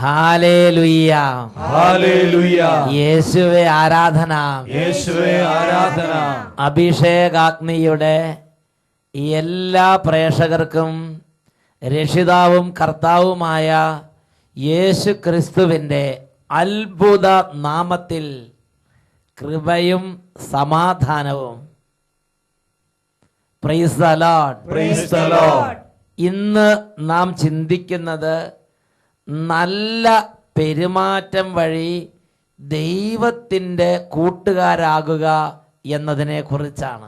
Hallelujah, hallelujah. യേശുവേ ആരാധന, യേശുവേ ആരാധന. അഭിഷേകാഗ്നിയുടെ എല്ലാ പ്രേക്ഷകർക്കും രക്ഷിതാവും കർത്താവുമായ യേശു ക്രിസ്തുവിൻ്റെ അത്ഭുത നാമത്തിൽ കൃപയും സമാധാനവും. Price the Lord, praise the Lord. ഇന്ന് നാം ചിന്തിക്കുന്നത് നല്ല പെരുമാറ്റം വഴി ദൈവത്തിൻ്റെ കൂട്ടുകാരാകുക എന്നതിനെ കുറിച്ചാണ്.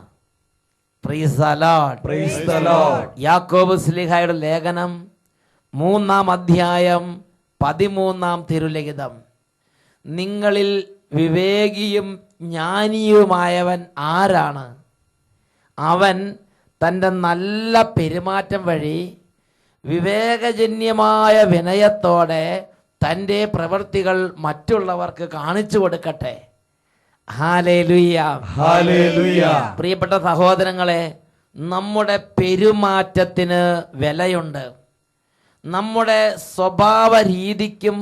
Price the Lord, praise the Lord. യാക്കോബ് ശ്ലീഹായുടെ ലേഖനം 3-ാം അധ്യായം 13-ാം തിരുലിഖിതം. നിങ്ങളിൽ വിവേകിയും ജ്ഞാനിയുമായവൻ ആരാണ്? അവൻ തൻ്റെ നല്ല പെരുമാറ്റം വഴി വിവേകജന്യമായ വിനയത്തോടെ തൻ്റെ പ്രവൃത്തികൾ മറ്റുള്ളവർക്ക് കാണിച്ചു കൊടുക്കട്ടെ. ഹല്ലേലൂയ, ഹല്ലേലൂയ. പ്രിയപ്പെട്ട സഹോദരങ്ങളെ, നമ്മുടെ പെരുമാറ്റത്തിന് വിലയുണ്ട്. നമ്മുടെ സ്വഭാവ രീതിക്കും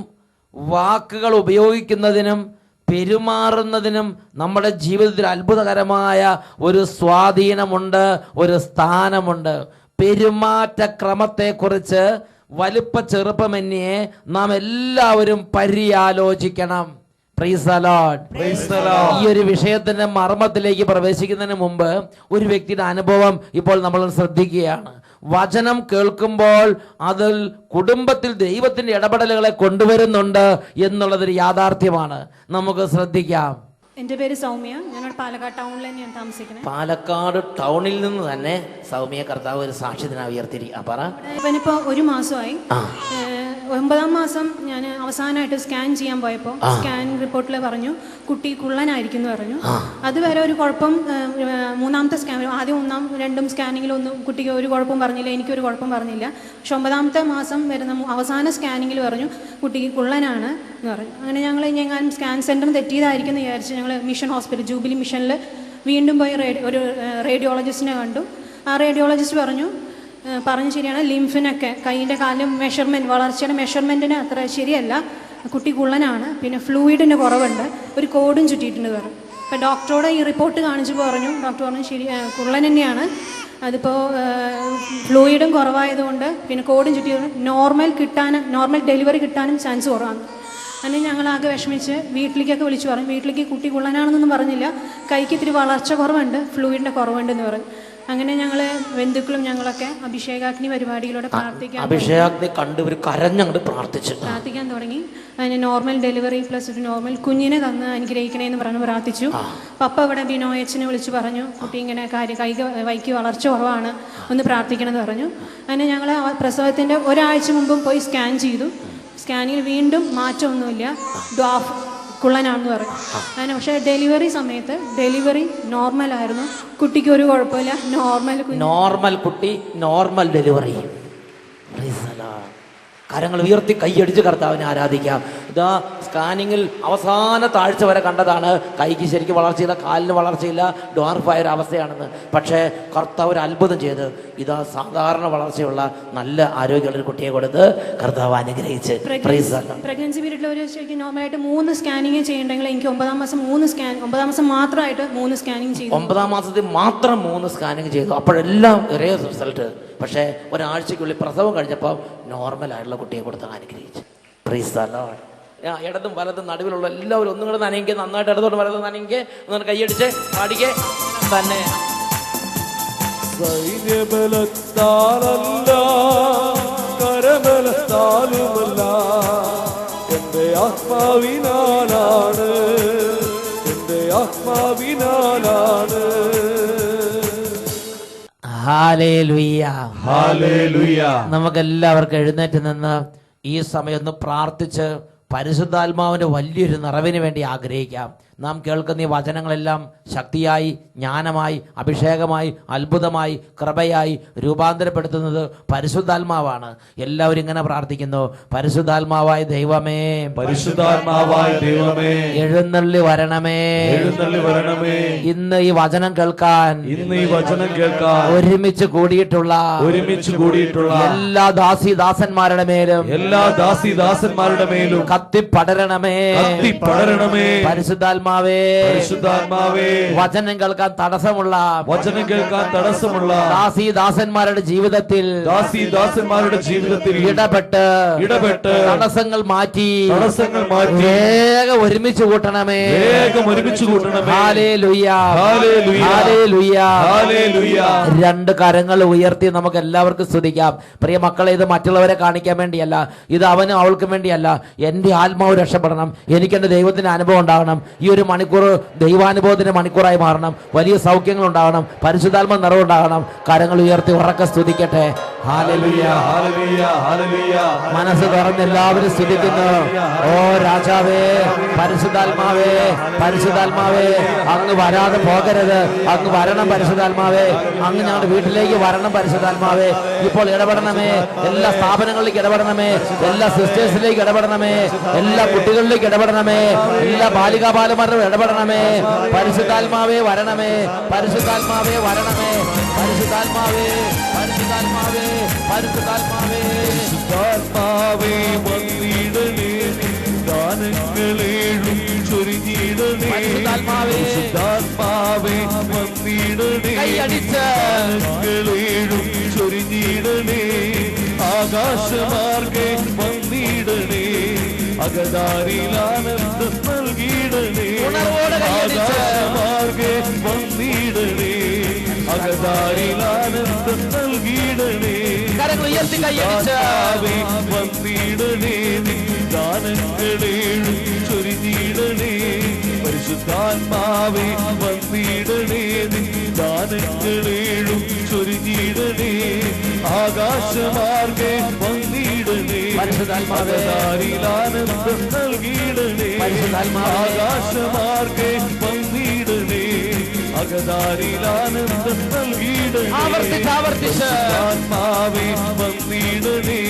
വാക്കുകൾ ഉപയോഗിക്കുന്നതിനും പെരുമാറുന്നതിനും നമ്മുടെ ജീവിതത്തിൽ അത്ഭുതകരമായ ഒരു സ്വാധീനമുണ്ട്, ഒരു സ്ഥാനമുണ്ട്. പെരുമാറ്റക്രമത്തെക്കുറിച്ച് വലുപ്പ ചെറുപ്പമന്യേ നാം എല്ലാവരും പര്യാലോചിക്കണം. Praise the Lord, praise the Lord. ഈ ഒരു വിഷയത്തിന്റെ മർമ്മത്തിലേക്ക് പ്രവേശിക്കുന്നതിന് മുമ്പ് ഒരു വ്യക്തിയുടെ അനുഭവം ഇപ്പോൾ നമ്മൾ ശ്രദ്ധിക്കുകയാണ്. വചനം കേൾക്കുമ്പോൾ അതിൽ കുടുംബത്തിൽ ദൈവത്തിന്റെ ഇടപെടലുകളെ കൊണ്ടുവരുന്നുണ്ട് എന്നുള്ളതൊരു യാഥാർത്ഥ്യമാണ്. നമുക്ക് ശ്രദ്ധിക്കാം. എൻ്റെ പേര് സൗമ്യ. ഞാനിവിടെ പാലക്കാട് ടൗണിൽ തന്നെയാണ് താമസിക്കുന്നത്. പാലക്കാട് ടൗണിൽ നിന്ന് തന്നെ സൗമ്യ കർത്താവ് ഒരു സാക്ഷ്യത്തിനാ ഉയർത്തിരിക്കുക. ഇവനിപ്പോൾ 1 മാസമായി. 9-ാം മാസം ഞാൻ അവസാനമായിട്ട് സ്കാൻ ചെയ്യാൻ പോയപ്പോൾ സ്കാനിങ് റിപ്പോർട്ടിൽ പറഞ്ഞു കുട്ടി കുള്ളനായിരിക്കും എന്ന് പറഞ്ഞു. അതുവരെ ഒരു കുഴപ്പം, 3-ാമത്തെ സ്കാൻ, ആദ്യം 1-ാം 2-ഉം സ്കാനിങ്ങിലൊന്നും കുട്ടിക്ക് ഒരു കുഴപ്പം പറഞ്ഞില്ല, എനിക്കൊരു കുഴപ്പം പറഞ്ഞില്ല. പക്ഷെ 9-ാമത്തെ മാസം വരുന്ന അവസാന സ്കാനിങ്ങിൽ പറഞ്ഞു കുട്ടിക്ക് കുള്ളനാണ് എന്ന് പറഞ്ഞു. അങ്ങനെ ഞങ്ങൾ ഞാൻ സ്കാൻ സെൻറ്റർ തെറ്റിയതായിരിക്കും എന്ന് വിചാരിച്ച് ഞങ്ങൾ മിഷൻ ഹോസ്പിറ്റൽ ജൂബിലി മിഷനിൽ വീണ്ടും പോയി ഒരു റേഡിയോളജിസ്റ്റിനെ കണ്ടു. ആ റേഡിയോളജിസ്റ്റ് പറഞ്ഞു ശരിയാണ്, ലിംഫിനൊക്കെ കൈയിൻ്റെ കാലിൻ്റെ മെഷർമെൻറ്റ്, വളർച്ചയുടെ മെഷർമെൻറ്റിന് അത്ര ശരിയല്ല, കുട്ടി കുള്ളനാണ്, പിന്നെ ഫ്ലൂയിഡിൻ്റെ കുറവുണ്ട്, ഒരു കോഡും ചുറ്റിയിട്ടുണ്ട് പറഞ്ഞു. അപ്പോൾ ഡോക്ടറോട് ഈ റിപ്പോർട്ട് കാണിച്ചപ്പോൾ ഡോക്ടർ പറഞ്ഞു ശരി കുള്ളൻ തന്നെയാണ്, അതിപ്പോൾ ഫ്ലൂയിഡും കുറവായതുകൊണ്ട് പിന്നെ കോഡും ചുറ്റിയതുകൊണ്ട് നോർമൽ ഡെലിവറി കിട്ടാനും ചാൻസ് കുറവാണ്. അങ്ങനെ ഞങ്ങളാകെ വിഷമിച്ച് വീട്ടിലേക്കൊക്കെ വിളിച്ചു പറഞ്ഞു. വീട്ടിലേക്ക് കുട്ടി കുള്ളനാണെന്നൊന്നും പറഞ്ഞില്ല, കൈക്ക് ഇത്തിരി വളർച്ച കുറവുണ്ട്, ഫ്ലൂയിഡിൻ്റെ കുറവുണ്ടെന്ന് പറഞ്ഞു. അങ്ങനെ ഞങ്ങൾ ബന്ധുക്കളും ഞങ്ങളൊക്കെ അഭിഷേകാഗ്നി പരിപാടിയിലൂടെ അഭിഷേകാഗ്നി കണ്ട് ഒരു കരഞ്ഞങ്ങോട്ട് പ്രാർത്ഥിക്കാൻ തുടങ്ങി. അതിന് നോർമൽ ഡെലിവറി പ്ലസ് ഒരു നോർമൽ കുഞ്ഞിനെ തന്ന് അനുഗ്രഹിക്കണേന്ന് പറഞ്ഞ് പ്രാർത്ഥിച്ചു. പപ്പ ഇവിടെ ബിനോയച്ചനെ വിളിച്ച് പറഞ്ഞു കുട്ടി ഇങ്ങനെ വൈക്ക് വളർച്ച കുറവാണ്, ഒന്ന് പ്രാർത്ഥിക്കണമെന്ന് പറഞ്ഞു. അങ്ങനെ ഞങ്ങൾ പ്രസവത്തിൻ്റെ ഒരാഴ്ച മുമ്പും പോയി സ്കാൻ ചെയ്തു. സ്കാനിങ്ങിൽ വീണ്ടും മാറ്റമൊന്നുമില്ല, ഡ്വാഫ് കുള്ളനാണെന്ന് പറഞ്ഞു. അങ്ങനെ പക്ഷേ ഡെലിവറി സമയത്ത് ഡെലിവറി നോർമലായിരുന്നു, കുട്ടിക്ക് ഒരു കുഴപ്പമില്ല, നോർമൽ കുട്ടി, നോർമൽ ഡെലിവറി. കരങ്ങൾ ഉയർത്തി കൈയടിച്ച് കർത്താവിനെ ആരാധിക്കാം. ഇതാ സ്കാനിങ്ങിൽ അവസാന താഴ്ച വരെ കണ്ടതാണ്, കൈക്ക് ശരിക്കും വളർച്ചയില്ല, കാലിന് വളർച്ചയില്ല, ഡ്വാർഫായ ഒരു അവസ്ഥയാണെന്ന്. പക്ഷേ കർത്താവ് ഒരു അത്ഭുതം ചെയ്ത് ഇതാ സാധാരണ വളർച്ചയുള്ള നല്ല ആരോഗ്യമുള്ള ഒരു കുട്ടിയെ കൊടുത്ത് കർത്താവ് അനുഗ്രഹിച്ച്. പ്രഗ്നൻസി പീരീഡിൽ ഒരു ശരിക്കും നോർമലായിട്ട് 3 സ്കാനിങ് ചെയ്യണ്ടെങ്കിൽ എനിക്ക് 9-ാം മാസം 9-ാം മാസം മാത്രമായിട്ട് 3 സ്കാനിങ് ചെയ്തു. 9-ാം മാസത്തിൽ മാത്രം 3 സ്കാനിങ് ചെയ്തു. അപ്പോഴെല്ലാം ഒരേ റിസൾട്ട്. പക്ഷേ ഒരാഴ്ചക്കുള്ളിൽ പ്രസവം കഴിഞ്ഞപ്പോൾ നോർമലായിട്ടുള്ള കുട്ടിയെ കൊടുത്ത് അനുഗ്രഹിച്ചു. Price the Lord. ഇടതും വലതും നടുവിലുള്ള എല്ലാവരും ഒന്നും കൂടെ നനയെങ്കിൽ, നന്നായിട്ട് ഇടത്തോട്ട് വലതും നനയെങ്കിൽ ഒന്നും കൈയടിച്ച് പാടിക്കേ തന്നെ. സൈന്യബലത്താലല്ല കരബലത്താലുമല്ല, എൻ്റെ ആത്മാവിനാലാണ്, എൻ്റെ ആത്മാവിനാലാണ്. Hallelujah, hallelujah. നമുക്കെല്ലാവർക്കും എഴുന്നേറ്റ് നിന്ന് ഈ സമയം ഒന്ന് പ്രാർത്ഥിച്ച് പരിശുദ്ധാത്മാവിന്റെ വലിയൊരു നിറവിന് വേണ്ടി ആഗ്രഹിക്കാം. നാം കേൾക്കുന്ന ഈ വചനങ്ങളെല്ലാം ശക്തിയായി, ജ്ഞാനമായി, അഭിഷേകമായി, അത്ഭുതമായി, കൃപയായി രൂപാന്തരപ്പെടുത്തുന്നത് പരിശുദ്ധാത്മാവാണ്. എല്ലാവരും ഇങ്ങനെ പ്രാർത്ഥിക്കുന്നു: പരിശുദ്ധാത്മാവായ ദൈവമേ, പരിശുദ്ധാത്മാവായ ദൈവമേ, എഴുന്നള്ളി വരണമേ, എഴുന്നള്ളി വരണമേ. ഇന്ന് ഈ വചനം കേൾക്കാൻ, ഇന്ന് ഈ വചനം കേൾക്കാൻ ഒരുമിച്ച് കൂടിയിട്ടുള്ള എല്ലാ ദാസന്മാരുടെ മേലും, എല്ലാ ദാസന്മാരുടെ മേലും കത്തിപ്പടരണമേ, കത്തിപ്പടരണമേ. പരിശുദ്ധാത്മാവേ, പരിശുദ്ധാത്മാവേ, വചനം കേൾക്കാൻ തടസ്സമുള്ള ദാസന്മാരുടെ ജീവിതത്തിൽ ഇടപെട്ട് തടസ്സങ്ങൾ മാറ്റി വേഗം ഒരുമിച്ച് കൂട്ടണമേ. ഹല്ലേലൂയ, ഹല്ലേലൂയ, ഹല്ലേലൂയ. രണ്ട് കരങ്ങൾ ഉയർത്തി നമുക്ക് എല്ലാവർക്കും സ്തുതിക്കാം. പ്രിയ മക്കളെ, ഇത് മറ്റുള്ളവരെ കാണിക്കാൻ വേണ്ടിയല്ല, ഇത് അവനും അവൾക്കും വേണ്ടിയല്ല. എന്റെ ആത്മാവ് രക്ഷപ്പെടണം, എനിക്ക് എന്റെ ദൈവത്തിന്റെ അനുഭവം ഉണ്ടാകണം. ഈ ഒരു മണിക്കൂർ ദൈവാനുഭവത്തിന്റെ മണിക്കൂറായി മാറണം. വലിയ സൗഖ്യങ്ങൾ ഉണ്ടാകണം, പരിശുദ്ധാത്മ നിറവുണ്ടാകണം. കരങ്ങൾ ഉയർത്തി ഉറക്കെ സ്തുതിക്കട്ടെ. ഹല്ലേലൂയ, ഹല്ലേലൂയ, ഹല്ലേലൂയ. മനസ്സ് തുറന്ന് എല്ലാവരും സ്തുതിക്കുന്നു. ഓ രാജാവേ, പരിശുദ്ധാത്മാവേ, പരിശുദ്ധാത്മാവേ, അങ്ങ് വരാതെ പോകരുത്, അങ്ങ് വരണം പരിശുദ്ധാത്മാവേ, അങ്ങ് ഞങ്ങളുടെ വീട്ടിലേക്ക് വരണം പരിശുദ്ധാത്മാവേ. ഇപ്പോൾ ഇടപെടണമേ, എല്ലാ സ്ഥാപനങ്ങളിലേക്ക് ഇടപെടണമേ, എല്ലാ സിസ്റ്റേഴ്സിലേക്ക് ഇടപെടണമേ, എല്ലാ കുട്ടികളിലേക്ക് ഇടപെടണമേ, എല്ലാ ബാലികാബാലന്മാരും ഇടപെടണമേ. പരിശുദ്ധാത്മാവേ വരണമേ, പരിശുദ്ധാത്മാവേ വരണമേ, പരിശുദ്ധാത്മാവേ, പരിശുദ്ധാത്മാവേ, പരിശുദ്ധാത്മാവേ, പരിശുദ്ധാത്മാവേ വന്നിടണേ, ദാനങ്ങളേഴും ചൊരിഞ്ഞിടണേ. പരിശുദ്ധാത്മാവേ വന്നിടണേ, ദാനങ്ങളേഴും ചൊരിഞ്ഞിടണേ. ആകാശമാർഗേ വന്നിടണേ, അകതാരിൽ ആനന്ദം നൽകിയിടണേ. ആകാശമാർഗേ വന്നിടണേ, അകതാരിൽ ആനന്ദം നൽകിയിടണേ. പരിശുദ്ധാത്മാവേ വന്നിടണേ, ദാനങ്ങളേഴും ചൊരിഞ്ഞിടണേ. പരിശുദ്ധാത്മാവേ വന്നിടണേ, ദാനങ്ങളേഴും ചൊരിഞ്ഞിടണേ. ആകാശമാർഗേ വന്നിടണേ, അകതാരിൽ ആനന്ദം നൽകിയിടണേ. ആകാശമാർഗേ വന്നിടണേ, അകതാരിൽ ആനന്ദം നൽകിയിടണേ. പരിശുദ്ധാത്മാവേ വന്നിടണേ,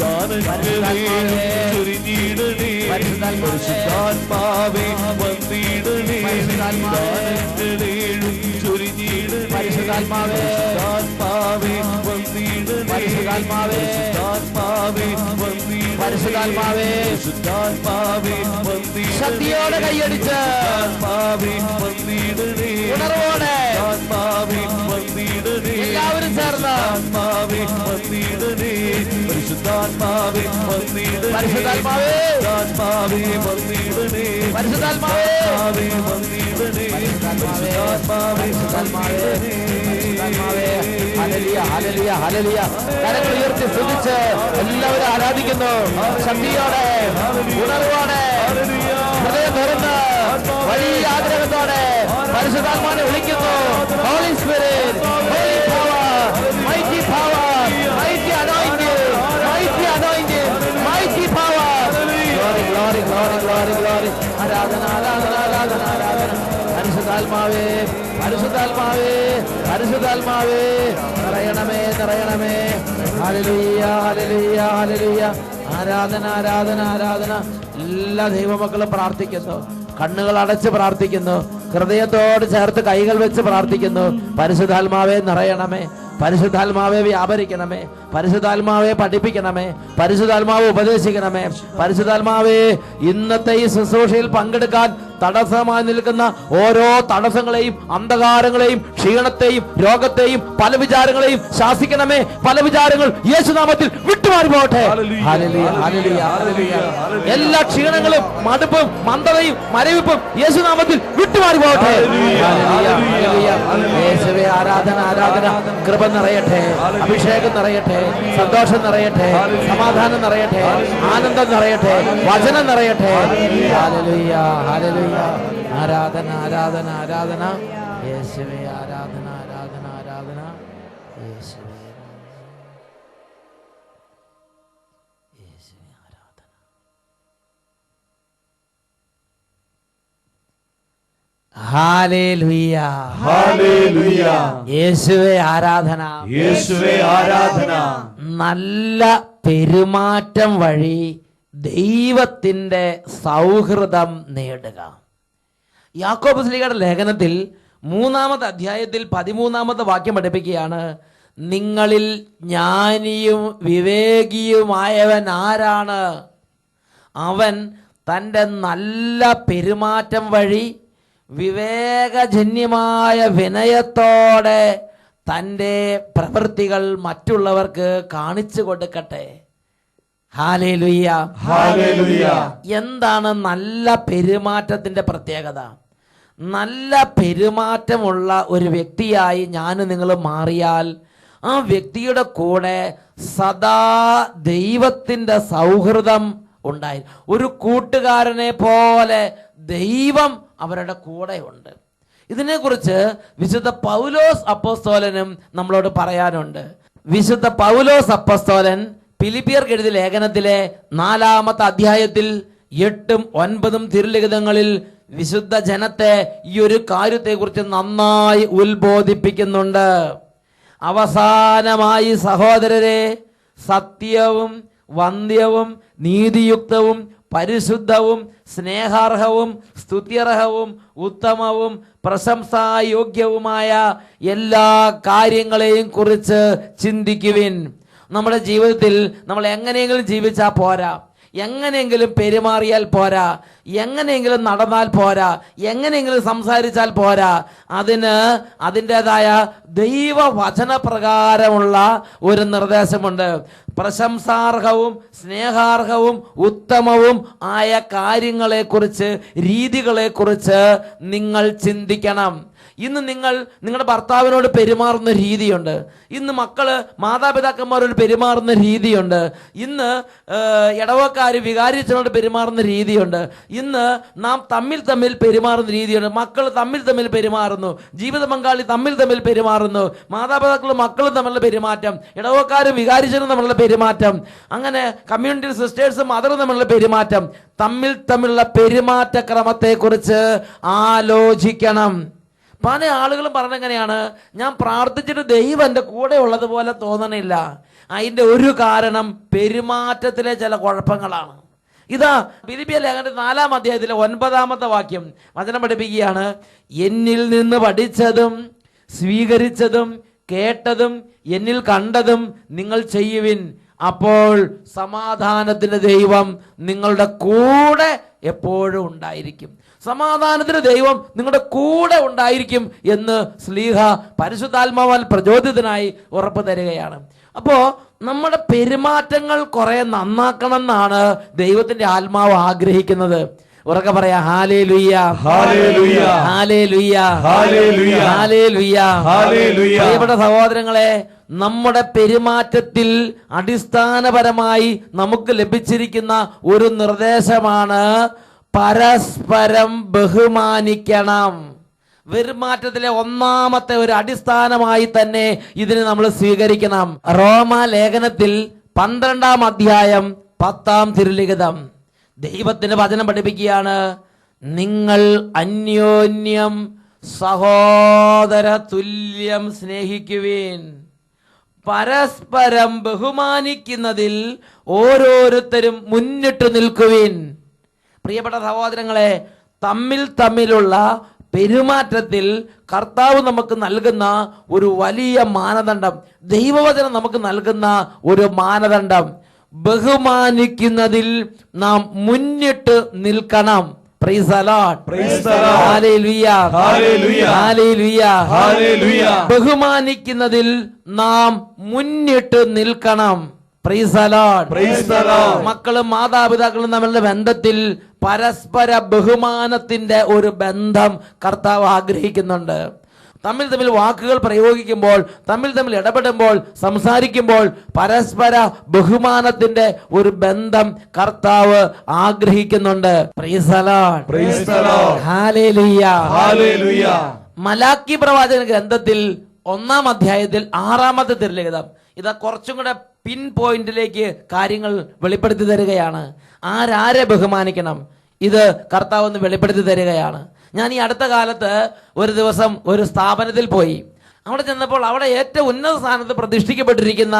ദാനങ്ങളേഴും ചൊരിഞ്ഞിടണേ. പരിശുദ്ധാത്മാവേ വന്നിടണേ, ദാനങ്ങളേഴും ചൊരിഞ്ഞിടണേ. പരിശുദ്ധാത്മാവേ വന്നിടണേ, പരിശുദ്ധാത്മാവേ വന്നിടണേ. പരിശുദ്ധാത്മാവേ വന്നിടണേ, ശക്തിയോടെ കൈയടിച്ച് ആത്മാവേ വന്നിടണേ, ഉണർവോടെ ആത്മാവേ വന്നിടണേ. എല്ലാവരും ചേർന്ന് ആത്മാവേ വന്നിടണേ, പരിശുദ്ധാത്മാവേ വന്നിടണേ. പരിശുദ്ധാത്മാവേ, ആത്മാവേ വന്നിടണേ, പരിശുദ്ധാത്മാവേ, ആത്മാവേ വന്നിടണേ. പരിശുദ്ധാത്മാവേ വന്നിടണേ. ഹല്ലേലൂയ, ഹല്ലേലൂയ, ഹല്ലേലൂയ. കരങ്ങൾ ഉയർത്തി സ്തുതിച്ച് എല്ലാവരും ആരാധിക്കുന്നു. ശക്തിയോടെ, ഉണർവോടെ, ഹൃദയം തുറന്ന് വലിയ ആഗ്രഹത്തോടെ പരിശുദ്ധാത്മാവിനെ വിളിക്കുന്നു. Holy Spirit, holy power, mighty power, mighty anointing, mighty anointing, mighty power. Glory, glory, glory, glory, glory. ആരാധന, ആരാധന, ആരാധന, ആരാധന. പരിശുദ്ധാത്മാവേ, പരിശുദ്ധാത്മാവേ, പരിശുദ്ധാത്മാവേ, നിറയണമേ, നിറയണമേ. ഹല്ലേലൂയ, ഹല്ലേലൂയ, ഹല്ലേലൂയ. ആരാധന, ആരാധന, ആരാധന. എല്ലാ ദൈവമക്കളും പ്രാർത്ഥിക്കുന്നു, കണ്ണുകൾ അടച്ച് പ്രാർത്ഥിക്കുന്നു, ഹൃദയത്തോട് ചേർത്ത് കൈകൾ വെച്ച് പ്രാർത്ഥിക്കുന്നു. പരിശുദ്ധാത്മാവേ നിറയണമേ, പരിശുദ്ധാത്മാവെ വ്യാപരിക്കണമേ, പരിശുദ്ധാത്മാവെ പഠിപ്പിക്കണമേ, പരിശുദ്ധാത്മാവ് ഉപദേശിക്കണമേ. പരിശുദ്ധാത്മാവേ, ഇന്നത്തെ ഈ ശുശ്രൂഷയിൽ പങ്കെടുക്കാൻ തടസ്സമായി നിൽക്കുന്ന ഓരോ തടസ്സങ്ങളെയും, അന്ധകാരങ്ങളെയും, ക്ഷീണത്തെയും, രോഗത്തെയും, പല വിചാരങ്ങളെയും ശാസിക്കണമേ. പല വിചാരങ്ങൾ യേശുനാമത്തിൽ വിട്ടുമാറി പോകട്ടെ. ഹല്ലേലൂയ, ഹല്ലേലൂയ, ഹല്ലേലൂയ. എല്ലാ ക്ഷീണങ്ങളും, മടുപ്പും, മന്ദതയും, മരവിപ്പും യേശുനാമത്തിൽ വിട്ടുമാറി പോകട്ടെ. യേശുവേ, ആരാധന, ആരാധന. കൃപ നിറയട്ടെ, അഭിഷേകം നിറയട്ടെ, സന്തോഷം നിറയട്ടെ, സമാധാനം നിറയട്ടെ, ആനന്ദം നിറയട്ടെ, വചനം നിറയട്ടെ. ഹല്ലേലൂയ, ഹല്ലേലൂയ. ആരാധന, ആരാധന, ആരാധന. യേശുവേ, ആരാധന, ആരാധന, ആരാധന. യേശുവേ, യേശുവേ, ആരാധന. ഹല്ലേലൂയ. ഹല്ലേലൂയ. യേശുവേ ആരാധന. യേശുവേ ആരാധന. നല്ല പെരുമാറ്റം വഴി ദൈവത്തിന്റെ സൗഹൃദം നേടുക. യാക്കോബ് ശ്ലീഹയുടെ ലേഖനത്തിൽ 3-ാമത്തെ അധ്യായത്തിൽ 13-ാമത്തെ വാക്യം പഠിപ്പിക്കുകയാണ്, നിങ്ങളിൽ ജ്ഞാനിയും വിവേകിയുമായവൻ ആരാണ്? അവൻ തൻ്റെ നല്ല പെരുമാറ്റം വഴി വിവേകജന്യമായ വിനയത്തോടെ തൻ്റെ പ്രവൃത്തികൾ മറ്റുള്ളവർക്ക് കാണിച്ചു കൊടുക്കട്ടെ. ഹല്ലേലൂയ. ഹല്ലേലൂയ. എന്താണ് നല്ല പെരുമാറ്റത്തിന്റെ പ്രത്യേകത? നല്ല പെരുമാറ്റമുള്ള ഒരു വ്യക്തിയായി ഞാൻ നിങ്ങൾ മാറിയാൽ ആ വ്യക്തിയുടെ കൂടെ സദാ ദൈവത്തിന്റെ സൗഹൃദം ഉണ്ടായി. ഒരു കൂട്ടുകാരനെ പോലെ ദൈവം അവരുടെ കൂടെ ഉണ്ട്. ഇതിനെക്കുറിച്ച് വിശുദ്ധ പൗലോസ് അപ്പോസ്തലനും നമ്മളോട് പറയാനുണ്ട്. വിശുദ്ധ പൗലോസ് അപ്പോസ്തലൻ ഫിലിപ്പിയർക്ക് എഴുതിയ ലേഖനത്തിലെ 4-ാമത്തെ അധ്യായത്തിൽ 8-9 തിരുലിഖിതങ്ങളിൽ വിശുദ്ധ ജനത്തെ ഈ ഒരു കാര്യത്തെക്കുറിച്ച് നന്നായി ഉത്ബോധിപ്പിക്കുന്നുണ്ട്. അവസാനമായി സഹോദരരെ, സത്യവും വന്ധ്യവും നീതിയുക്തവും പരിശുദ്ധവും സ്നേഹാർഹവും സ്തുത്യർഹവും ഉത്തമവും പ്രശംസായോഗ്യവുമായ എല്ലാ കാര്യങ്ങളെയും കുറിച്ച് ചിന്തിക്കുവിൻ. നമ്മുടെ ജീവിതത്തിൽ നമ്മൾ എങ്ങനെയെങ്കിലും ജീവിച്ചാൽ പോരാ, എങ്ങനെയെങ്കിലും പെരുമാറിയാൽ പോരാ, എങ്ങനെയെങ്കിലും നടന്നാൽ പോരാ, എങ്ങനെയെങ്കിലും സംസാരിച്ചാൽ പോരാ. അതിന് അതിൻ്റെതായ ദൈവവചനപ്രകാരമുള്ള ഒരു നിർദ്ദേശമുണ്ട്. പ്രശംസാർഹവും സ്നേഹാർഹവും ഉത്തമവും ആയ കാര്യങ്ങളെക്കുറിച്ച്, രീതികളെക്കുറിച്ച് നിങ്ങൾ ചിന്തിക്കണം. ഇന്ന് നിങ്ങൾ നിങ്ങളുടെ ഭർത്താവിനോട് പെരുമാറുന്ന രീതിയുണ്ട്. ഇന്ന് മക്കള് മാതാപിതാക്കന്മാരോട് പെരുമാറുന്ന രീതിയുണ്ട്. ഇന്ന് ഇടവക്കാർ വികാരിച്ചനോട് പെരുമാറുന്ന രീതിയുണ്ട്. ഇന്ന് നാം തമ്മിൽ പെരുമാറുന്ന രീതിയുണ്ട്. മക്കൾ തമ്മിൽ പെരുമാറുന്നു, ജീവിത പങ്കാളി തമ്മിൽ പെരുമാറുന്നു, മാതാപിതാക്കളും മക്കളും തമ്മിലുള്ള പെരുമാറ്റം, ഇടവക്കാരും വികാരിച്ചനും തമ്മിലുള്ള പെരുമാറ്റം, അങ്ങനെ കമ്മ്യൂണിറ്റി സിസ്റ്റേഴ്സും മദറും തമ്മിലുള്ള പെരുമാറ്റം, തമ്മിലുള്ള പെരുമാറ്റ ക്രമത്തെക്കുറിച്ച് ആലോചിക്കണം. പല ആളുകളും പറഞ്ഞെങ്ങനെയാണ്, ഞാൻ പ്രാർത്ഥിച്ചിട്ട് ദൈവം എൻ്റെ കൂടെ ഉള്ളതുപോലെ തോന്നണില്ല. അതിൻ്റെ ഒരു കാരണം പെരുമാറ്റത്തിലെ ചില കുഴപ്പങ്ങളാണ്. ഇതാ ഫിലിപ്പിയ ലേഖനത്തിൽ 4-ാം അധ്യായത്തിലെ 9-ാമത്തെ വാക്യം വചനം പഠിപ്പിക്കുകയാണ്, എന്നിൽ നിന്ന് പഠിച്ചതും സ്വീകരിച്ചതും കേട്ടതും എന്നിൽ കണ്ടതും നിങ്ങൾ ചെയ്യുവിൻ, അപ്പോൾ സമാധാനത്തിന്റെ ദൈവം നിങ്ങളുടെ കൂടെ എപ്പോഴും ഉണ്ടായിരിക്കും. സമാധാനത്തിന് ദൈവം നിങ്ങളുടെ കൂടെ ഉണ്ടായിരിക്കും എന്ന് ശ്ലീഹ പരിശുദ്ധാത്മാവാൽ പ്രചോദിതനായി ഉറപ്പ് തരികയാണ്. അപ്പോ നമ്മുടെ പെരുമാറ്റങ്ങൾ കുറെ നന്നാക്കണം എന്നാണ് ദൈവത്തിന്റെ ആത്മാവ് ആഗ്രഹിക്കുന്നത്. ഉറക്കെ പറയാ, ഹല്ലേലൂയ, ഹല്ലേലൂയ, ഹല്ലേലൂയ, ഹല്ലേലൂയ, ഹല്ലേലൂയ, ഹല്ലേലൂയ. പ്രിയപ്പെട്ട സഹോദരങ്ങളെ, നമ്മുടെ പെരുമാറ്റത്തിൽ അടിസ്ഥാനപരമായി നമുക്ക് ലഭിച്ചിരിക്കുന്ന ഒരു നിർദ്ദേശമാണ് പരസ്പരം ബഹുമാനിക്കണം. പെരുമാറ്റത്തിലെ ഒന്നാമത്തെ ഒരു അടിസ്ഥാനമായി തന്നെ ഇതിനെ നമ്മൾ സ്വീകരിക്കണം. റോമ ലേഖനത്തിൽ 12-ാം അധ്യായം 10-ാം തിരുലിഖിതം ദൈവത്തിന്റെ വചനം പഠിപ്പിക്കുകയാണ്, നിങ്ങൾ അന്യോന്യം സഹോദര തുല്യം സ്നേഹിക്കുവിൻ, പരസ്പരം ബഹുമാനിക്കുന്നതിൽ ഓരോരുത്തരും മുന്നിട്ട് നിൽക്കുവിൻ. പ്രിയപ്പെട്ട സഹോദരങ്ങളെ, തമ്മിലുള്ള പെരുമാറ്റത്തിൽ കർത്താവ് നമുക്ക് നൽകുന്ന ഒരു വലിയ മാനദണ്ഡം, ദൈവവചനം നമുക്ക് നൽകുന്ന ഒരു മാനദണ്ഡം, ബഹുമാനിക്കുന്നതിൽ നാം മുന്നിട്ട് നിൽക്കണം. Praise the Lord, praise the Lord, ഹല്ലേലൂയ, ഹല്ലേലൂയ, ഹല്ലേലൂയ, ഹല്ലേലൂയ. ബഹുമാനിക്കുന്നതിൽ നാം മുന്നിട്ട് നിൽക്കണം. Praise the Lord, praise the Lord. മക്കളും മാതാപിതാക്കളും തമ്മിലുള്ള ബന്ധത്തിൽ പരസ്പര ബഹുമാനത്തിന്റെ ഒരു ബന്ധം കർത്താവ് ആഗ്രഹിക്കുന്നുണ്ട്. തമ്മിൽ വാക്കുകൾ പ്രയോഗിക്കുമ്പോൾ, തമ്മിൽ ഇടപെടുമ്പോൾ, സംസാരിക്കുമ്പോൾ പരസ്പര ബഹുമാനത്തിന്റെ ഒരു ബന്ധം കർത്താവ് ആഗ്രഹിക്കുന്നുണ്ട്. Price the Lord, praise the Lord, ഹല്ലേലൂയ, ഹല്ലേലൂയ. മലാക്കി പ്രവാചക ഗ്രന്ഥത്തിൽ 1-ാം അധ്യായത്തിൽ 6-ാമത്തെ തിരുലിഖിതം ഇതാ കുറച്ചും കൂടെ പിൻ പോയിന്റിലേക്ക് കാര്യങ്ങൾ വെളിപ്പെടുത്തി തരികയാണ്. ആരെ ബഹുമാനിക്കണം, ഇത് കർത്താവ് ഒന്ന് വെളിപ്പെടുത്തി തരികയാണ്. ഞാൻ ഈ അടുത്ത കാലത്ത് ഒരു ദിവസം ഒരു സ്ഥാപനത്തിൽ പോയി. അവിടെ ചെന്നപ്പോൾ അവിടെ ഏറ്റവും ഉന്നത സ്ഥാനത്ത് പ്രതിഷ്ഠിക്കപ്പെട്ടിരിക്കുന്ന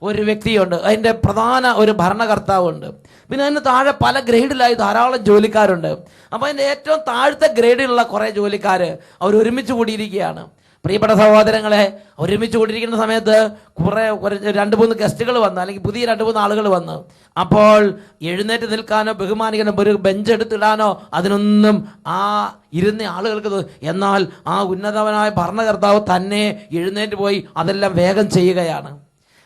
ഒരു വ്യക്തിയുണ്ട്. അതിൻ്റെ പ്രധാന ഒരു ഭരണകർത്താവുണ്ട്. പിന്നെ അതിന് താഴെ പല ഗ്രേഡിലായി ധാരാളം ജോലിക്കാരുണ്ട്. അപ്പോൾ അതിൻ്റെ ഏറ്റവും താഴത്തെ ഗ്രേഡിലുള്ള കുറേ ജോലിക്കാർ അവർ ഒരുമിച്ച് കൂടിയിരിക്കുകയാണ്. പ്രിയപ്പെട്ട സഹോദരങ്ങളെ, ഒരുമിച്ച് കൂടിയിരിക്കുന്ന സമയത്ത് കുറേ 2-3 ഗസ്റ്റുകൾ വന്നു, അല്ലെങ്കിൽ പുതിയ 2-3 ആളുകൾ വന്നു. അപ്പോൾ എഴുന്നേറ്റ് നിൽക്കാനോ ബഹുമാനിക്കാനോ ഒരു ബെഞ്ച് എടുത്തിടാനോ അതിനൊന്നും ആ ഇരുന്ന ആളുകൾക്ക്. എന്നാൽ ആ ഉന്നതവനായ ഭരണകർത്താവ് തന്നെ എഴുന്നേറ്റ് പോയി അതെല്ലാം വേഗം ചെയ്യുകയാണ്.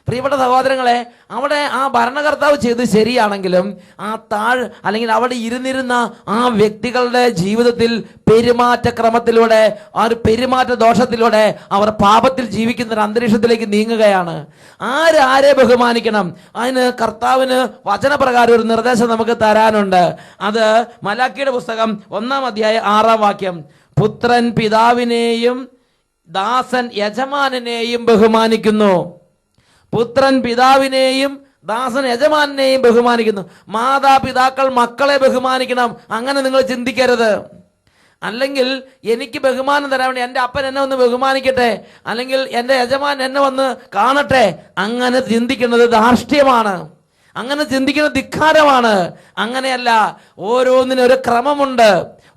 പ്രിയപ്പെട്ട സഹോദരങ്ങളെ, അവിടെ ആ ഭരണകർത്താവ് ചെയ്ത് ശരിയാണെങ്കിലും ആ അല്ലെങ്കിൽ അവിടെ ഇരുന്നിരുന്ന ആ വ്യക്തികളുടെ ജീവിതത്തിൽ പെരുമാറ്റക്രമത്തിലൂടെ, ആ ഒരു പെരുമാറ്റ ദോഷത്തിലൂടെ അവർ പാപത്തിൽ ജീവിക്കുന്ന ഒരു അന്തരീക്ഷത്തിലേക്ക് നീങ്ങുകയാണ്. ആരെ ബഹുമാനിക്കണം? അതിന് കർത്താവിന് വചനപ്രകാരം ഒരു നിർദ്ദേശം നമുക്ക് തരാനുണ്ട്. അത് മലാക്കിയുടെ പുസ്തകം 1-ാം അധ്യായം 6-ാം വാക്യം. പുത്രൻ പിതാവിനെയും ദാസൻ യജമാനെയും ബഹുമാനിക്കുന്നു. പുത്രൻ പിതാവിനെയും ദാസൻ യജമാനെയും ബഹുമാനിക്കുന്നു. മാതാപിതാക്കൾ മക്കളെ ബഹുമാനിക്കണം. അങ്ങനെ നിങ്ങൾ ചിന്തിക്കരുത്. അല്ലെങ്കിൽ എനിക്ക് ബഹുമാനം തരാൻ വേണ്ടി എൻ്റെ അപ്പൻ എന്നെ ഒന്ന് ബഹുമാനിക്കട്ടെ, അല്ലെങ്കിൽ എൻ്റെ യജമാൻ എന്നെ വന്ന് കാണട്ടെ, അങ്ങനെ ചിന്തിക്കുന്നത് ധാർഷ്ട്യമാണ്. അങ്ങനെ ചിന്തിക്കുന്നത് ധിക്കാരമാണ്. അങ്ങനെയല്ല. ഓരോന്നിനും ഒരു ക്രമമുണ്ട്,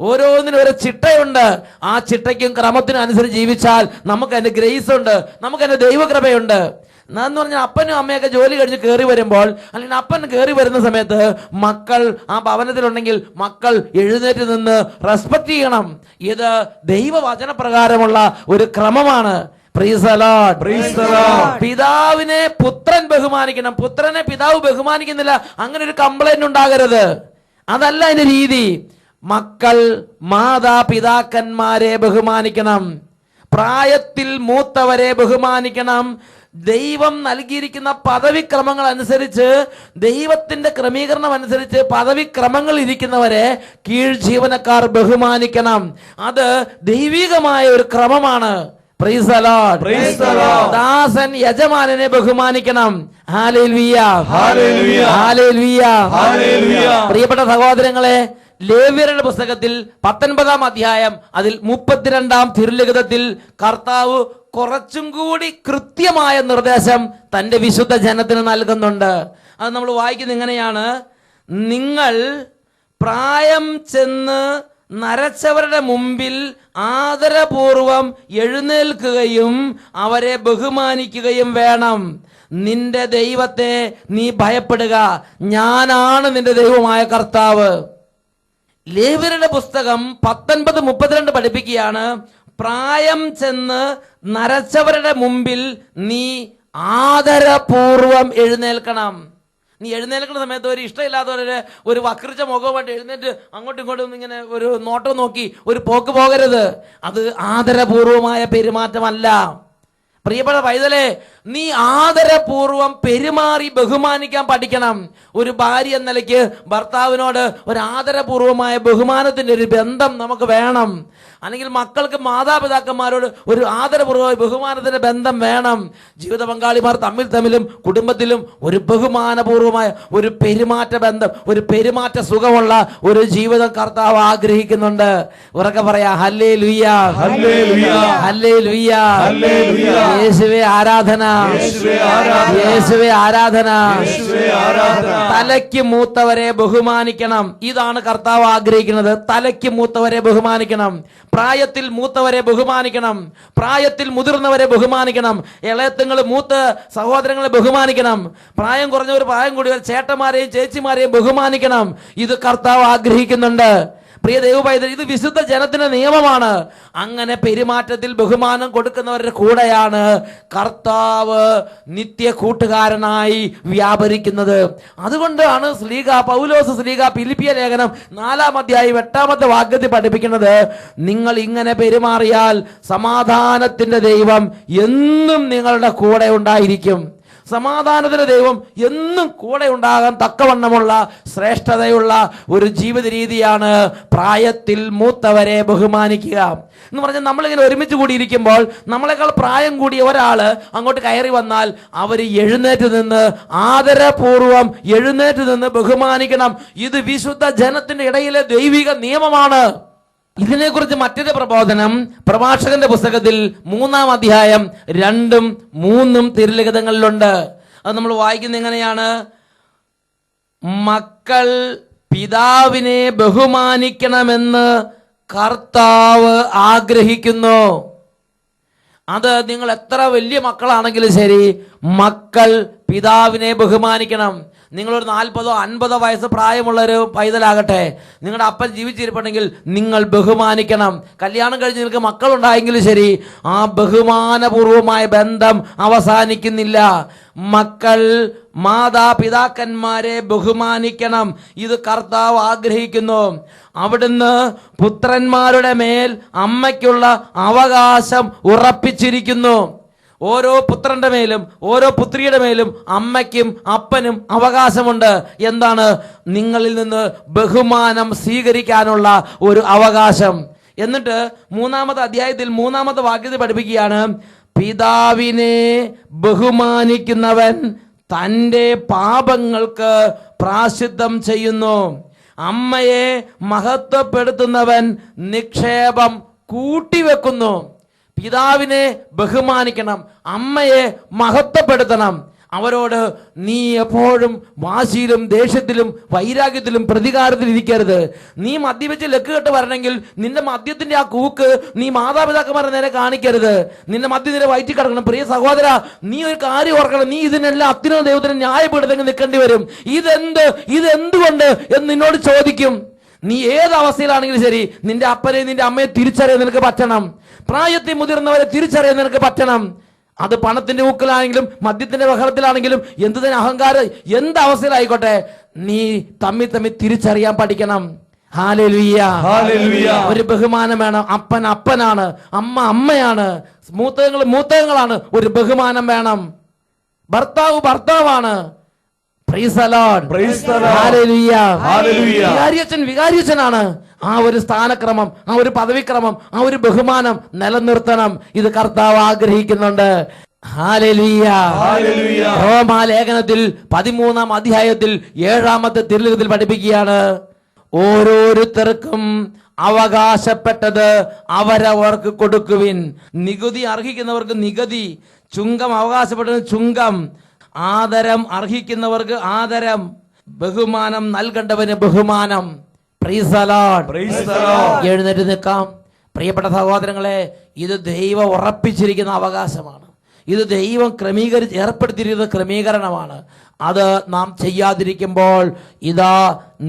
ഓരോന്നിനും ഒരു ചിട്ടയുണ്ട്. ആ ചിട്ടയ്ക്കും ക്രമത്തിനും അനുസരിച്ച് ജീവിച്ചാൽ നമുക്ക് അതിൻ്റെ ഗ്രേസ് ഉണ്ട്, നമുക്ക് അതിൻ്റെ ദൈവകൃപയുണ്ട്. എന്ന് പറഞ്ഞാൽ അപ്പനും അമ്മയൊക്കെ ജോലി കഴിഞ്ഞ് കയറി വരുമ്പോൾ, അല്ലെങ്കിൽ അപ്പൻ കയറി വരുന്ന സമയത്ത് മക്കൾ ആ ഭവനത്തിലുണ്ടെങ്കിൽ മക്കൾ എഴുന്നേറ്റ് നിന്ന് റെസ്പെക്ട് ചെയ്യണം. ഇത് ദൈവവചനപ്രകാരമുള്ള ഒരു ക്രമമാണ്. പിതാവിനെ പുത്രൻ ബഹുമാനിക്കണം, പുത്രനെ പിതാവ് ബഹുമാനിക്കുന്നില്ല, അങ്ങനെ ഒരു കംപ്ലൈന്റ് ഉണ്ടാകരുത്. അതല്ല അതിന്റെ രീതി. മക്കൾ മാതാപിതാക്കന്മാരെ ബഹുമാനിക്കണം, പ്രായത്തിൽ മൂത്തവരെ ബഹുമാനിക്കണം. ദൈവം നൽകിയിരിക്കുന്ന പദവിക്രമങ്ങൾ അനുസരിച്ച്, ദൈവത്തിന്റെ ക്രമീകരണം അനുസരിച്ച് പദവിക്രമങ്ങൾ ഇരിക്കുന്നവരെ കീഴ് ജീവനക്കാർ ബഹുമാനിക്കണം. അത് ദൈവികമായ ഒരു ക്രമമാണ്. Praise the Lord. Praise the Lord. ദാസൻ യജമാനനെ ബഹുമാനിക്കണം. ഹല്ലേലൂയ, ഹല്ലേലൂയ, ഹല്ലേലൂയ, ഹല്ലേലൂയ. പ്രിയപ്പെട്ട സഹോദരങ്ങളെ, ലേവ്യരുടെ പുസ്തകത്തിൽ 19-ാം അധ്യായം അതിൽ 32-ാം തിരുലിഖിതത്തിൽ കർത്താവ് കുറച്ചും കൂടി കൃത്യമായ നിർദ്ദേശം തന്റെ വിശുദ്ധ ജനത്തിന് നൽകുന്നുണ്ട്. അത് നമ്മൾ വായിക്കുന്നത് ഇങ്ങനെയാണ്: നിങ്ങൾ പ്രായം ചെന്ന് നരച്ചവരുടെ മുമ്പിൽ ആദരപൂർവം എഴുന്നേൽക്കുകയും അവരെ ബഹുമാനിക്കുകയും വേണം. നിന്റെ ദൈവത്തെ നീ ഭയപ്പെടുക, ഞാനാണ് നിന്റെ ദൈവമായ കർത്താവ്. ലേവ്യരുടെ പുസ്തകം 19:32 പഠിപ്പിക്കുകയാണ്: പ്രായം ചെന്ന് നരച്ചവരുടെ മുമ്പിൽ നീ ആദരപൂർവം എഴുന്നേൽക്കണം. നീ എഴുന്നേൽക്കുന്ന സമയത്ത് ഒരു ഇഷ്ടമില്ലാത്തവരെ ഒരു വക്രിച്ച മുഖമായിട്ട് എഴുന്നേറ്റ് അങ്ങോട്ടും ഇങ്ങോട്ടും ഇങ്ങനെ ഒരു നോട്ടം നോക്കി ഒരു പോക്ക് പോകരുത്. അത് ആദരപൂർവമായ പെരുമാറ്റമല്ല. പ്രിയപ്പെട്ട പൈതലേ, നീ ആദരപൂർവം പെരുമാറി ബഹുമാനിക്കാൻ പഠിക്കണം. ഒരു ഭാര്യ എന്ന നിലയ്ക്ക് ഭർത്താവിനോട് ഒരു ആദരപൂർവമായ ബഹുമാനത്തിന്റെ ഒരു ബന്ധം നമുക്ക് വേണം. അല്ലെങ്കിൽ മക്കൾക്ക് മാതാപിതാക്കന്മാരോട് ഒരു ആദരപൂർവമായ ബഹുമാനത്തിന്റെ ബന്ധം വേണം. ജീവിത പങ്കാളിമാർ തമ്മിലും കുടുംബത്തിലും ഒരു ബഹുമാനപൂർവമായ ഒരു പെരുമാറ്റ ബന്ധം, ഒരു പെരുമാറ്റ സുഖമുള്ള ഒരു ജീവിതം കർത്താവ് ആഗ്രഹിക്കുന്നുണ്ട്. ഉറക്കെ പറയാ ഹല്ലേലൂയ, ഹല്ലേലൂയ, ഹല്ലേലൂയ, ഹല്ലേലൂയ. യേശുവേ ആരാധന, യേശുവേ ആരാധന. തലയ്ക്ക് മൂത്തവരെ ബഹുമാനിക്കണം. ഇതാണ് കർത്താവ് ആഗ്രഹിക്കുന്നത്. തലയ്ക്ക് മൂത്തവരെ ബഹുമാനിക്കണം, പ്രായത്തിൽ മൂത്തവരെ ബഹുമാനിക്കണം, പ്രായത്തിൽ മുതിർന്നവരെ ബഹുമാനിക്കണം. ഇളയത്തുങ്ങൾ മൂത്ത സഹോദരങ്ങളെ ബഹുമാനിക്കണം. പ്രായം കുറഞ്ഞവർ, പ്രായം കൂടിയവർ, ചേട്ടന്മാരെയും ചേച്ചിമാരെയും ബഹുമാനിക്കണം. ഇത് കർത്താവ് ആഗ്രഹിക്കുന്നുണ്ട്. പ്രിയ ദൈവപൈതൽ, ഇത് വിശുദ്ധ ജനത്തിന്റെ നിയമമാണ്. അങ്ങനെ പെരുമാറ്റത്തിൽ ബഹുമാനം കൊടുക്കുന്നവരുടെ കൂടെയാണ് കർത്താവ് നിത്യ കൂട്ടുകാരനായി വ്യാപരിക്കുന്നത്. അതുകൊണ്ടാണ് പൗലോസ് ശ്ലീഹ ഫിലിപ്പിയ ലേഖനം 4-ാം അധ്യായം 8-ാമത്തെ വാക്യത്തിൽ പഠിപ്പിക്കുന്നത്: നിങ്ങൾ ഇങ്ങനെ പെരുമാറിയാൽ സമാധാനത്തിന്റെ ദൈവം എന്നും നിങ്ങളുടെ കൂടെ ഉണ്ടായിരിക്കും. സമാധാനത്തിന്റെ ദൈവം എന്നും കൂടെ ഉണ്ടാകാൻ തക്കവണ്ണമുള്ള ശ്രേഷ്ഠതയുള്ള ഒരു ജീവിത രീതിയാണ് പ്രായത്തിൽ മൂത്തവരെ ബഹുമാനിക്കുക എന്ന് പറഞ്ഞാൽ. നമ്മളിങ്ങനെ ഒരുമിച്ച് കൂടിയിരിക്കുമ്പോൾ നമ്മളെക്കാൾ പ്രായം കൂടിയ ഒരാള് അങ്ങോട്ട് കയറി വന്നാൽ അവർ എഴുന്നേറ്റ് നിന്ന് ആദരപൂർവം എഴുന്നേറ്റ് നിന്ന് ബഹുമാനിക്കണം. ഇത് വിശുദ്ധ ജനത്തിന്റെ ഇടയിലെ ദൈവിക നിയമമാണ്. ഇതിനെക്കുറിച്ച് മറ്റൊരു പ്രബോധനം പ്രഭാഷകന്റെ പുസ്തകത്തിൽ 3-ാം അധ്യായം 2ഉം 3ഉം തിരുലിഖിതങ്ങളിലുണ്ട്. അത് നമ്മൾ വായിക്കുന്നത് എങ്ങനെയാണ്? മക്കൾ പിതാവിനെ ബഹുമാനിക്കണമെന്ന് കർത്താവ് ആഗ്രഹിക്കുന്നു. അത് നിങ്ങൾ എത്ര വലിയ മക്കളാണെങ്കിലും ശരി, മക്കൾ പിതാവിനെ ബഹുമാനിക്കണം. നിങ്ങളൊരു 40 50 വയസ്സ് പ്രായമുള്ളൊരു പൈതലാകട്ടെ, നിങ്ങളുടെ അപ്പൻ ജീവിച്ചിരിപ്പുണ്ടെങ്കിൽ നിങ്ങൾ ബഹുമാനിക്കണം. കല്യാണം കഴിഞ്ഞ് നിങ്ങൾക്ക് മക്കളുണ്ടായെങ്കിലും ശരി, ആ ബഹുമാനപൂർവമായ ബന്ധം അവസാനിക്കുന്നില്ല. മക്കൾ മാതാപിതാക്കന്മാരെ ബഹുമാനിക്കണം. ഇത് കർത്താവ് ആഗ്രഹിക്കുന്നു. അവിടുന്ന് പുത്രന്മാരുടെ മേൽ അമ്മയ്ക്കുള്ള അവകാശം ഉറപ്പിച്ചിരിക്കുന്നു. ഓരോ പുത്രന്റെ മേലും ഓരോ പുത്രിയുടെ മേലും അമ്മയ്ക്കും അപ്പനും അവകാശമുണ്ട്. എന്താണ്? നിങ്ങളിൽ നിന്ന് ബഹുമാനം സ്വീകരിക്കാനുള്ള ഒരു അവകാശം. എന്നിട്ട് 3-ാമത്തെ അധ്യായത്തിൽ 3-ാമത്തെ വാക്യത്തിൽ പഠിപ്പിക്കുകയാണ്, പിതാവിനെ ബഹുമാനിക്കുന്നവൻ തൻ്റെ പാപങ്ങൾക്ക് പ്രായശ്ചിത്തം ചെയ്യുന്നു. അമ്മയെ മഹത്വപ്പെടുത്തുന്നവൻ നിക്ഷേപം കൂട്ടിവെക്കുന്നു. പിതാവിനെ ബഹുമാനിക്കണം, അമ്മയെ മഹത്വപ്പെടുത്തണം. അവരോട് നീ എപ്പോഴും വാശിയിലും ദേഷ്യത്തിലും വൈരാഗ്യത്തിലും പ്രതികാരത്തിലും ഇരിക്കരുത്. നീ മദ്യപിച്ച് ലക്കുകെട്ട് വരണമെങ്കിൽ നിന്റെ മദ്യത്തിന്റെ ആ കൂക്ക് നീ മാതാപിതാക്കന്മാരെ നേരെ കാണിക്കരുത്. നിന്റെ മദ്യം നിന്റെ വയറ്റിൽ കിടക്കണം. പ്രിയ സഹോദര, നീ ഒരു കാര്യം ഓർക്കണം, നീ ഇതിനെല്ലാം അത്തിനും ദൈവത്തിനും ന്യായപ്പെടുത്തെങ്കിൽ നിൽക്കേണ്ടി വരും. ഇതെന്തുകൊണ്ട് എന്ന് നിന്നോട് ചോദിക്കും. നീ ഏത് അവസ്ഥയിലാണെങ്കിലും ശരി, നിന്റെ അപ്പനെ നിന്റെ അമ്മയെ തിരിച്ചറിയാൻ നിനക്ക് പറ്റണം. പ്രായത്തിൽ മുതിർന്നവരെ തിരിച്ചറിയാൻ നിനക്ക് പറ്റണം. അത് പണത്തിന്റെ ഊക്കലാണെങ്കിലും മദ്യത്തിന്റെ ബഹളത്തിലാണെങ്കിലും എന്ത് തന്നെ അഹങ്കാരം എന്ത് അവസ്ഥയിലായിക്കോട്ടെ, നീ തമ്മിൽ തിരിച്ചറിയാൻ പഠിക്കണം. Hallelujah, hallelujah. ഒരു ബഹുമാനം വേണം. അപ്പൻ അപ്പനാണ്, അമ്മ അമ്മയാണ്, മൂത്തങ്ങളാണ്. ഒരു ബഹുമാനം വേണം. ഭർത്താവ് ഭർത്താവാണ്. വികാരിയച്ഛനാണ്. ആ ഒരു സ്ഥാനക്രമം, ആ ഒരു പദവിക്രമം, ആ ഒരു ബഹുമാനം നിലനിർത്തണം. ഇത് കർത്താവ് ആഗ്രഹിക്കുന്നുണ്ട്. Hallelujah, hallelujah. റോമാലേഖനത്തിൽ 13-ാം അധ്യായത്തിൽ 7-ാമത്തെ തിരുലിഖിതത്തിൽ പഠിപ്പിക്കുകയാണ്, ഓരോരുത്തർക്കും അവകാശപ്പെട്ടത് അവരവർക്ക് കൊടുക്കുവിൻ. നികുതി അർഹിക്കുന്നവർക്ക് നികുതി, ചുങ്കം അവകാശപ്പെട്ടത് ചുങ്കം, ആദരം അർഹിക്കുന്നവർക്ക് ആദരം, ബഹുമാനം നൽകേണ്ടവന് ബഹുമാനം. Price the Lord, praise the Lord. എഴുന്നേറ്റ് നിൽക്കാം. പ്രിയപ്പെട്ട സഹോദരങ്ങളെ, ഇത് ദൈവം ഉറപ്പിച്ചിരിക്കുന്ന അവകാശമാണ്. ഇത് ദൈവം ഏർപ്പെടുത്തിയിരിക്കുന്ന ക്രമീകരണമാണ്. അത് നാം ചെയ്യാതിരിക്കുമ്പോൾ ഇതാ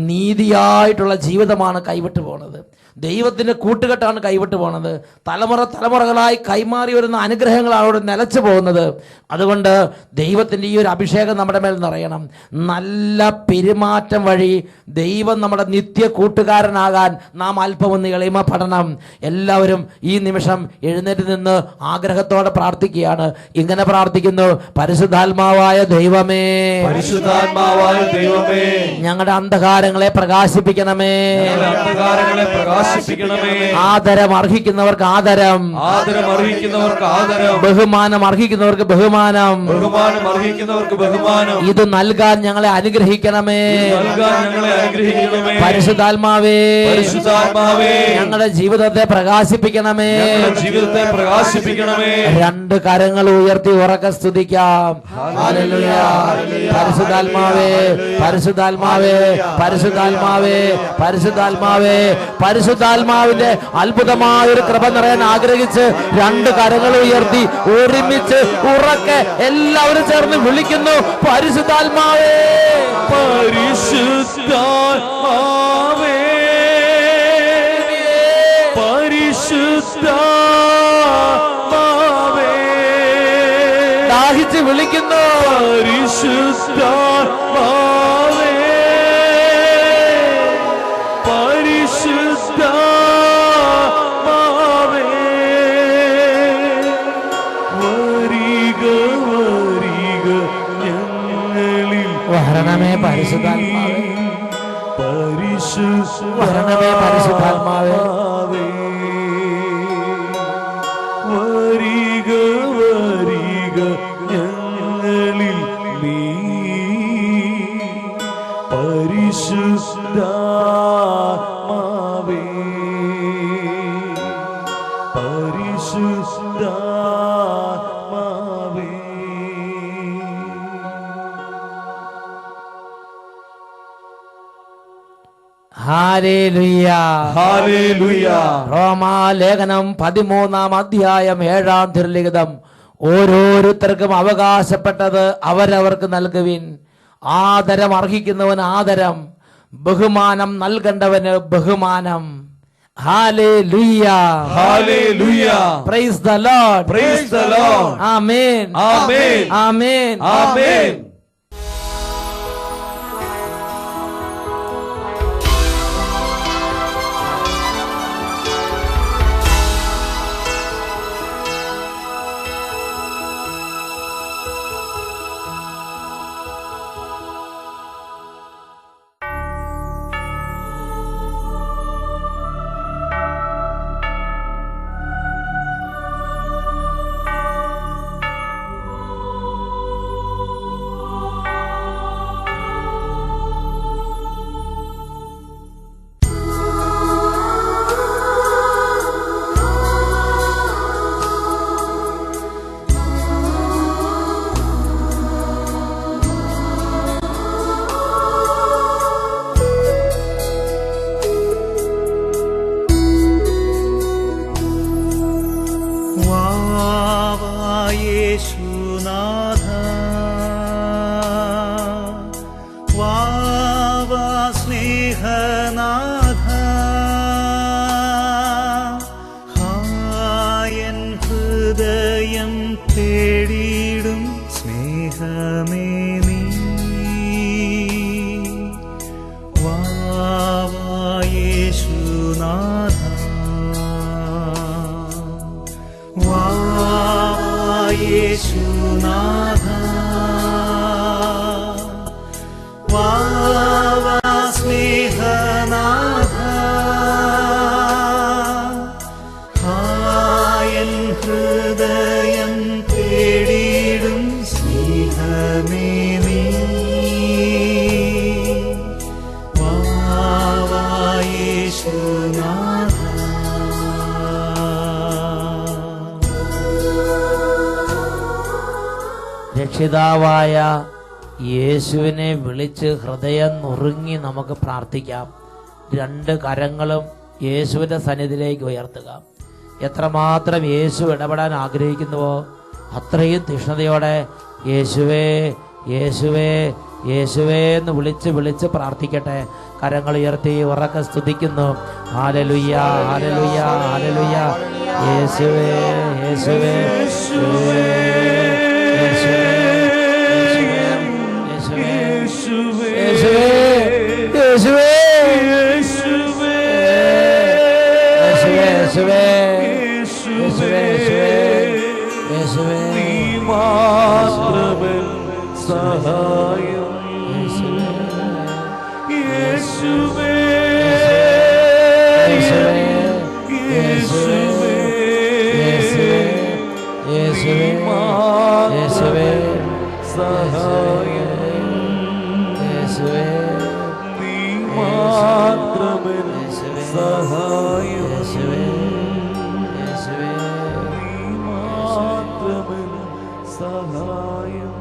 നീതിയായിട്ടുള്ള ജീവിതമാണ് കൈവിട്ടു പോണത്. ദൈവത്തിന്റെ കൂട്ടുകെട്ടാണ് കൈവിട്ടു പോണത്. തലമുറകളായി കൈമാറി വരുന്ന അനുഗ്രഹങ്ങളാണ് അവിടെ നിലച്ചു പോകുന്നത്. അതുകൊണ്ട് ദൈവത്തിന്റെ ഈ ഒരു അഭിഷേകം നമ്മുടെ മേൽ നിറയണം. നല്ല പെരുമാറ്റം വഴി ദൈവം നമ്മുടെ നിത്യ കൂട്ടുകാരനാകാൻ നാം അല്പമൊന്ന് എളിമപ്പെടണം. എല്ലാവരും ഈ നിമിഷം എഴുന്നേറ്റ് നിന്ന് ആഗ്രഹത്തോടെ പ്രാർത്ഥിക്കുകയാണ്. ഇങ്ങനെ പ്രാർത്ഥിക്കുന്നു, പരിശുദ്ധാത്മാവായ ദൈവമേ, പരിശുദ്ധാത്മാവായ ദൈവമേ, ഞങ്ങളുടെ അന്ധകാരങ്ങളെ പ്രകാശിപ്പിക്കണമേ. ആദരം അർഹിക്കുന്നവർക്ക് ആദരം, ആദരം അർഹിക്കുന്നവർക്ക് ആദരം, ബഹുമാനം അർഹിക്കുന്നവർക്ക് ബഹുമാനം, ബഹുമാനം അർഹിക്കുന്നവർക്ക് ബഹുമാനം. ഇത് നൽകാൻ ഞങ്ങളെ അനുഗ്രഹിക്കണമേ. പരിശുദ്ധാത്മാവേ, പരിശുദ്ധാത്മാവേ, ഞങ്ങളുടെ ജീവിതത്തെ പ്രകാശിപ്പിക്കണമേ. ജീവിതത്തെ പ്രകാശിപ്പിക്കണമേ. 2 കരങ്ങൾ ഉയർത്തി ഉറക്കെ സ്തുതിക്കാം. ഹല്ലേലൂയ. പരിശുദ്ധാത്മാവേ, പരിശുദ്ധാത്മാവേ, പരിശുദ്ധാത്മാവേ, പരിശുദ്ധാത്മാവേ, പരിശുദ്ധാത്മാവിന്റെ അത്ഭുതമായ ഒരു കൃപ നിറയാൻ ആഗ്രഹിച്ച് 2 കരങ്ങൾ ഉയർത്തി ഒരുമിച്ച് ഉറക്കെ എല്ലാവരും ചേർന്ന് വിളിക്കുന്നു, പരിശുദ്ധാത്മാവേ, പരിശുദ്ധാത്മാവേ, പരിശുദ്ധാത്മാവേ. ദാഹിച്ച് വിളിക്കുന്നു, പരിശുദ്ധാത്മാവേ, പരിശുദ്ധാത്മാവേ. വരിക വരിക ഞങ്ങളിൽ വരണമേ പരിശുദ്ധാത്മാവേ, വരണമേ പരിശുദ്ധാത്മാവേ. വരിക വരിക ഞങ്ങളിൽ നീ പരിശുദ്ധാത്മാവേ. ഹല്ലേലൂയ. ഹല്ലേലൂയ. റോമാലേഖനം 13-ാം അധ്യായം 7-ാം തിരുലിഖിതം, ഓരോരുത്തർക്കും അവകാശപ്പെട്ടത് അവരവർക്ക് നൽകുവിൻ. ആദരം അർഹിക്കുന്നവന് ആദരം, ബഹുമാനം നൽകേണ്ടവന് ബഹുമാനം. ഹല്ലേലൂയ. ഹല്ലേലൂയ. Praise the Lord. Praise the Lord. ആമേൻ. ആമേൻ. ആമേൻ. ആമേൻ. യേശുനാഥ വാവാ സ്നേഹനാഥ ഹായൻ ഹൃദയം തേടിയിടും സ്നേഹമേ നീ വാവാ യേശുനാഥ യേശുനാഥ വാവാ സ്നേഹനാഥ ഹായൻ ഹൃദയം തേടിയിടും സ്നേഹമേ നീ വാവാ യേശുനാഥ. രക്ഷിതാവായ യേശുവിനെ വിളിച്ച് ഹൃദയം നുറുങ്ങി നമുക്ക് പ്രാർത്ഥിക്കാം. രണ്ട് കരങ്ങളും യേശുവിന്റെ സന്നിധിയിലേക്ക് ഉയർത്തുക. എത്രമാത്രം യേശു ഇടപെടാൻ ആഗ്രഹിക്കുന്നുവോ അത്രയും തീഷ്ണതയോടെ യേശുവേ യേശുവേ യേശുവേ എന്ന് വിളിച്ച് വിളിച്ച് പ്രാർത്ഥിക്കട്ടെ. കരങ്ങൾ ഉയർത്തി ഉറക്കെ സ്തുതിക്കുന്നു. ഹല്ലേലൂയ, ഹല്ലേലൂയ, ഹല്ലേലൂയ. യേശുവേ യേശുവേ യേശുവേ യേശുവേ നീ മാത്രമേ സഹായം. യേശുവേ യേശുവേ മാത്രമേ സഹായം. നീ മാത്രമേ സഹായം. നീ മാത്രമേ സഹായം.